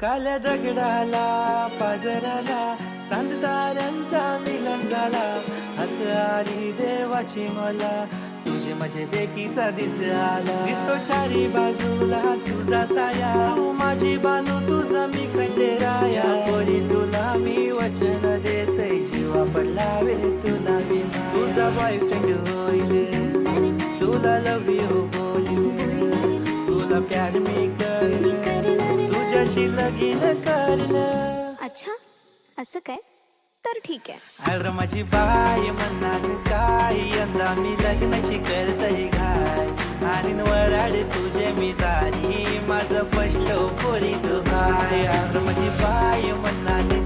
काल्या दगडाला पाजराला चांद ताऱ्यांचा मिलन झाला. हात आली देवाची मला तुझे माझे देखीचा दिस आला. दिसतो चारी बाजूला तुझा साया, तू माझी बानू तुझा मी खंडेराया. पोरी तुला मी वचन देते, जीवा पडलावे तुला विना. तुझा बॉयफ्रेंड होईल, तुला लव यू बोलील, तुला प्यार मी करेन, तुझ्याशी लगीन करणं. अच्छा असं काय, तर ठीक आहे. अरे माझी बाय म्हणणार काय, यंदा मी लग्नाची करतय घाय. आणि वराडे तुझे मी दारी, माझं फसलो पोरी तू हाय. अरे माझी बाय म्हणणार